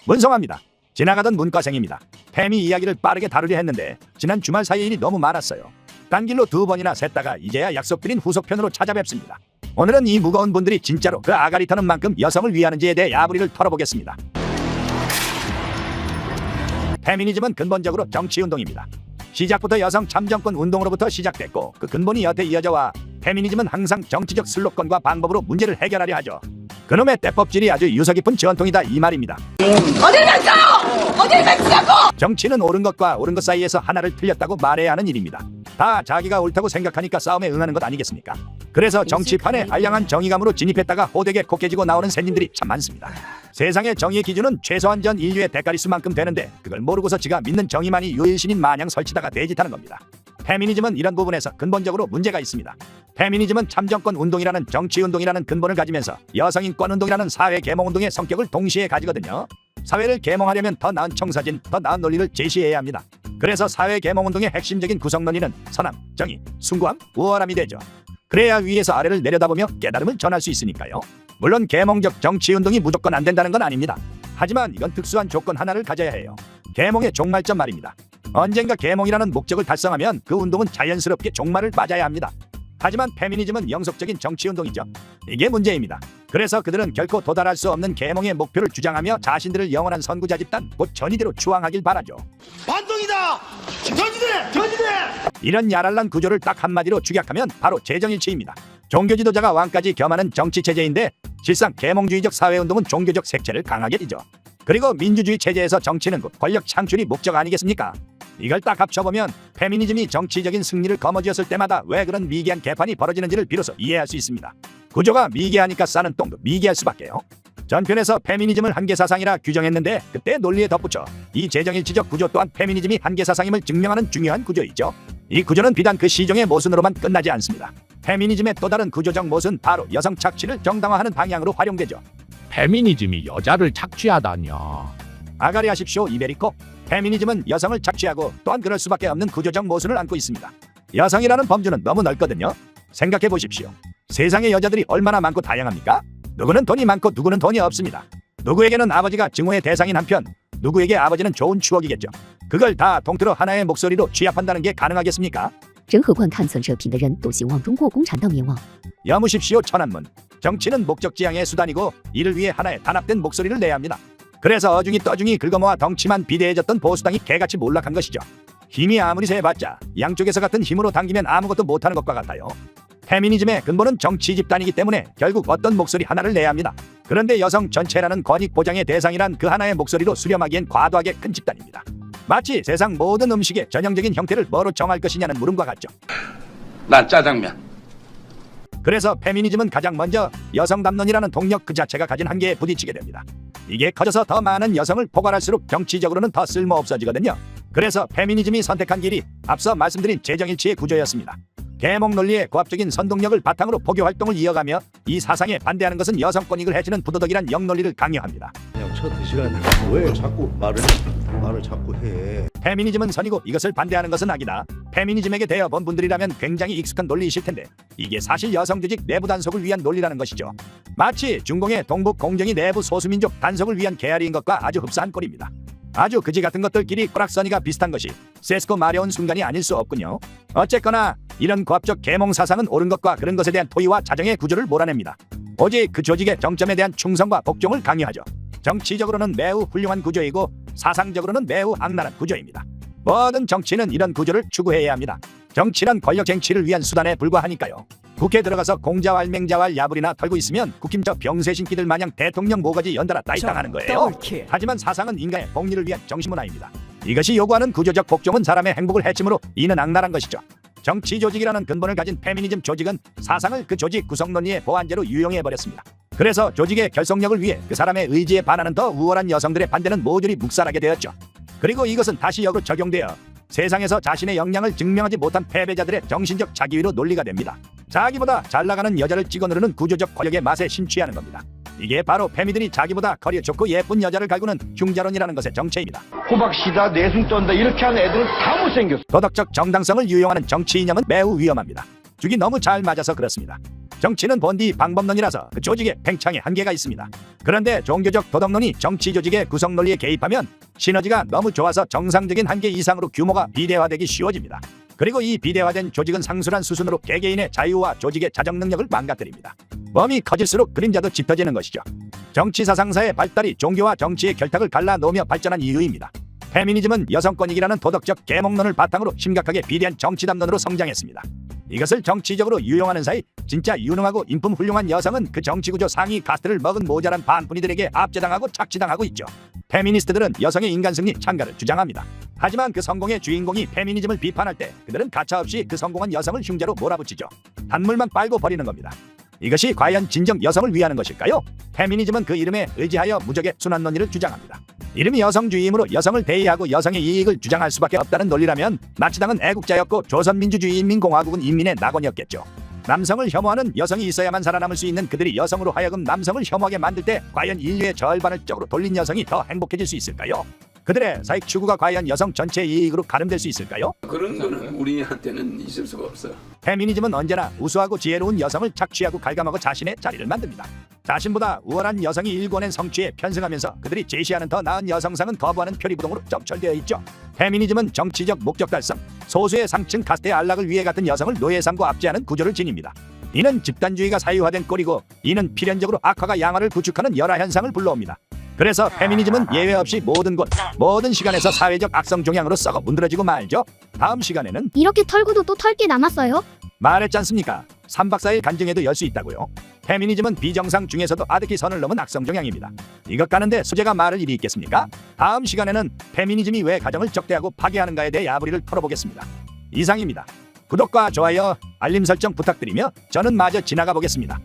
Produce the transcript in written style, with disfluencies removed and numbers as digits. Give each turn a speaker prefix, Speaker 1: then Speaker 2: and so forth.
Speaker 1: 문성화입니다. 지나가던 문과생입니다. 페미 이야기를 빠르게 다루려 했는데 지난 주말 사이 일이 너무 많았어요. 딴 길로 2번이나 샜다가 이제야 약속드린 후속편으로 찾아뵙습니다. 오늘은 이 무거운 분들이 진짜로 그 아가리 터는 만큼 여성을 위하는지에 대해 야부리를 털어보겠습니다. 페미니즘은 근본적으로 정치운동입니다. 시작부터 여성 참정권 운동으로부터 시작됐고 그 근본이 여태 이어져와 페미니즘은 항상 정치적 슬로건과 방법으로 문제를 해결하려 하죠. 그놈의 때법질이 아주 유서 깊은 전통이다 이 말입니다.
Speaker 2: 어딜 갔어? 어딜 갔냐고!
Speaker 1: 정치는 옳은 것과 옳은 것 사이에서 하나를 틀렸다고 말해야 하는 일입니다. 다 자기가 옳다고 생각하니까 싸움에 응하는 것 아니겠습니까? 그래서 정치판에 알량한 정의감으로 진입했다가 호되게 코 깨지고 나오는 샌님들이 참 많습니다. 세상의 정의의 기준은 최소한 전 인류의 대가리수만큼 되는데 그걸 모르고서 지가 믿는 정의만이 유일신인 마냥 설치다가 대짓하는 겁니다. 페미니즘은 이런 부분에서 근본적으로 문제가 있습니다. 페미니즘은 참정권 운동이라는 정치운동이라는 근본을 가지면서 여성인권 운동이라는 사회 계몽운동의 성격을 동시에 가지거든요. 사회를 계몽하려면 더 나은 청사진, 더 나은 논리를 제시해야 합니다. 그래서 사회 계몽운동의 핵심적인 구성 논리는 선함, 정의, 숭고함, 우월함이 되죠. 그래야 위에서 아래를 내려다보며 깨달음을 전할 수 있으니까요. 물론 계몽적 정치운동이 무조건 안 된다는 건 아닙니다. 하지만 이건 특수한 조건 하나를 가져야 해요. 계몽의 종말점 말입니다. 언젠가 계몽이라는 목적을 달성하면 그 운동은 자연스럽게 종말을 맞아야 합니다. 하지만 페미니즘은 영속적인 정치운동이죠. 이게 문제입니다. 그래서 그들은 결코 도달할 수 없는 계몽의 목표를 주장하며 자신들을 영원한 선구자 집단, 곧 전이대로 추앙하길 바라죠.
Speaker 3: 반동이다! 전지대! 전지대!
Speaker 1: 이런 야랄란 구조를 딱 한마디로 축약하면 바로 재정일치입니다. 종교 지도자가 왕까지 겸하는 정치체제인데 실상 계몽주의적 사회운동은 종교적 색채를 강하게 띠죠. 그리고 민주주의 체제에서 정치는 곧 권력 창출이 목적 아니겠습니까? 이걸 딱 합쳐보면 페미니즘이 정치적인 승리를 거머쥐었을 때마다 왜 그런 미개한 개판이 벌어지는지를 비로소 이해할 수 있습니다. 구조가 미개하니까 싸는 똥도 미개할 수밖에요. 전편에서 페미니즘을 한계사상이라 규정했는데 그때 논리에 덧붙여 이 재정일치적 구조 또한 페미니즘이 한계사상임을 증명하는 중요한 구조이죠. 이 구조는 비단 그 시종의 모순으로만 끝나지 않습니다. 페미니즘의 또 다른 구조적 모순 바로 여성 착취를 정당화하는 방향으로 활용되죠.
Speaker 4: 페미니즘이 여자를 착취하다뇨.
Speaker 1: 아가리 하십시오 이베리코. 페미니즘은 여성을 착취하고 또한 그럴 수밖에 없는 구조적 모순을 안고 있습니다. 여성이라는 범주는 너무 넓거든요. 생각해 보십시오. 세상의 여자들이 얼마나 많고 다양합니까? 누구는 돈이 많고 누구는 돈이 없습니다. 누구에게는 아버지가 증오의 대상인 한편 누구에게 아버지는 좋은 추억이겠죠. 그걸 다 통틀어 하나의 목소리로 취합한다는 게 가능하겠습니까?
Speaker 5: 人何况看损这品的人都希望中国共产党灭亡。
Speaker 1: 여무십시오 천안문. 정치는 목적지향의 수단이고 이를 위해 하나의 단합된 목소리를 내야 합니다. 그래서 어중이 떠중이 긁어모아 덩치만 비대해졌던 보수당이 개같이 몰락한 것이죠. 힘이 아무리 세봤자 양쪽에서 같은 힘으로 당기면 아무것도 못하는 것과 같아요. 페미니즘의 근본은 정치 집단이기 때문에 결국 어떤 목소리 하나를 내야 합니다. 그런데 여성 전체라는 권익 보장의 대상이란 그 하나의 목소리로 수렴하기엔 과도하게 큰 집단입니다. 마치 세상 모든 음식의 전형적인 형태를 뭐로 정할 것이냐는 물음과 같죠.
Speaker 3: 난 짜장면.
Speaker 1: 그래서 페미니즘은 가장 먼저 여성 담론이라는 동력 그 자체가 가진 한계에 부딪히게 됩니다. 이게 커져서 더 많은 여성을 포괄할수록 정치적으로는 더 쓸모없어지거든요. 그래서 페미니즘이 선택한 길이 앞서 말씀드린 재정일치의 구조였습니다. 계몽 논리의 고압적인 선동력을 바탕으로 포교 활동을 이어가며 이 사상에 반대하는 것은 여성권 이익을 해치는 부도덕이란 영논리를 강요합니다.
Speaker 6: 그냥 쳐 드시라니까 왜 자꾸 말을 자꾸 해.
Speaker 1: 페미니즘은 선이고 이것을 반대하는 것은 악이다. 페미니즘에게 대여본 분들이라면 굉장히 익숙한 논리이실 텐데 이게 사실 여성 조직 내부 단속을 위한 논리라는 것이죠. 마치 중공의 동북 공정이 내부 소수민족 단속을 위한 계알이인 것과 아주 흡사한 꼴입니다. 아주 그지 같은 것들끼리 꼬락서니가 비슷한 것이 세스코 마려운 순간이 아닐 수 없군요. 어쨌거나 이런 고압적 계몽 사상은 옳은 것과 그런 것에 대한 토의와 자정의 구조를 몰아냅니다. 오직 그 조직의 정점에 대한 충성과 복종을 강요하죠. 정치적으로는 매우 훌륭한 구조이고 사상적으로는 매우 악랄한 구조입니다. 모든 정치는 이런 구조를 추구해야 합니다. 정치란 권력 쟁취를 위한 수단에 불과하니까요. 국회 들어가서 공자왈 맹자왈 야불이나 털고 있으면 국힘 저 병세신기들 마냥 대통령 모가지 연달아 따이땅하는 거예요. 하지만 사상은 인간의 복리를 위한 정신문화입니다. 이것이 요구하는 구조적 복종은 사람의 행복을 해치므로 이는 악랄한 것이죠. 정치 조직이라는 근본을 가진 페미니즘 조직은 사상을 그 조직 구성 논리의 보완제로 유용해버렸습니다. 그래서 조직의 결속력을 위해 그 사람의 의지에 반하는 더 우월한 여성들의 반대는 모조리 묵살하게 되었죠. 그리고 이것은 다시 역으로 적용되어 세상에서 자신의 역량을 증명하지 못한 패배자들의 정신적 자기위로 논리가 됩니다. 자기보다 잘나가는 여자를 찍어 누르는 구조적 권력의 맛에 심취하는 겁니다. 이게 바로 페미들이 자기보다 커리어 좋고 예쁜 여자를 갈구는 흉자론이라는 것의 정체입니다.
Speaker 3: 호박씨다 내숭 떤다 이렇게 하는 애들은 다 못생겼어.
Speaker 1: 도덕적 정당성을 유용하는 정치 이념은 매우 위험합니다. 죽이 너무 잘 맞아서 그렇습니다. 정치는 본디 방법론이라서 그 조직의 팽창에 한계가 있습니다. 그런데 종교적 도덕론이 정치 조직의 구성 논리에 개입하면 시너지가 너무 좋아서 정상적인 한계 이상으로 규모가 비대화되기 쉬워집니다. 그리고 이 비대화된 조직은 상술한 수순으로 개개인의 자유와 조직의 자정 능력을 망가뜨립니다. 범이 커질수록 그림자도 짙어지는 것이죠. 정치 사상사의 발달이 종교와 정치의 결탁을 갈라놓으며 발전한 이유입니다. 페미니즘은 여성권익이라는 도덕적 계몽론을 바탕으로 심각하게 비대한 정치담론으로 성장했습니다. 이것을 정치적으로 유용하는 사이 진짜 유능하고 인품 훌륭한 여성은 그 정치구조 상위 카스트를 먹은 모자란 반푼이들에게 압제당하고 착취당하고 있죠. 페미니스트들은 여성의 인간승리 창가를 주장합니다. 하지만 그 성공의 주인공이 페미니즘을 비판할 때 그들은 가차없이 그 성공한 여성을 흉자로 몰아붙이죠. 단물만 빨고 버리는 겁니다. 이것이 과연 진정 여성을 위하는 것일까요? 페미니즘은 그 이름에 의지하여 무적의 순환론리를 주장합니다. 이름이 여성주의이므로 여성을 대의하고 여성의 이익을 주장할 수밖에 없다는 논리라면 나치당은 애국자였고 조선민주주의인민공화국은 인민의 낙원이었겠죠. 남성을 혐오하는 여성이 있어야만 살아남을 수 있는 그들이 여성으로 하여금 남성을 혐오하게 만들 때 과연 인류의 절반을 쪽으로 돌린 여성이 더 행복해질 수 있을까요? 그들의 사익 추구가 과연 여성 전체의 이익으로 가름될 수 있을까요?
Speaker 7: 그런 거는 우리한테는 있을 수가 없어요.
Speaker 1: 페미니즘은 언제나 우수하고 지혜로운 여성을 착취하고 갉아먹어 자신의 자리를 만듭니다. 자신보다 우월한 여성이 일궈낸 성취에 편승하면서 그들이 제시하는 더 나은 여성상은 거부하는 표리부동으로 점철되어 있죠. 페미니즘은 정치적 목적 달성, 소수의 상층 카스트의 안락을 위해 같은 여성을 노예상고 압제하는 구조를 지닙니다. 이는 집단주의가 사유화된 꼴이고 이는 필연적으로 악화가 양화를 구축하는 열화현상을 불러옵니다. 그래서 페미니즘은 예외 없이 모든 곳, 모든 시간에서 사회적 악성 종양으로 썩어 문드러지고 말죠. 다음 시간에는
Speaker 8: 이렇게 털고도 또 털 게 남았어요?
Speaker 1: 말했지 않습니까? 3박 4일 간증에도 열 수 있다고요. 페미니즘은 비정상 중에서도 아득히 선을 넘은 악성 종양입니다. 이것 가는데 수제가 말을 일이 있겠습니까? 다음 시간에는 페미니즘이 왜 가정을 적대하고 파괴하는가에 대해 야부리를 털어보겠습니다. 이상입니다. 구독과 좋아요, 알림 설정 부탁드리며 저는 마저 지나가 보겠습니다.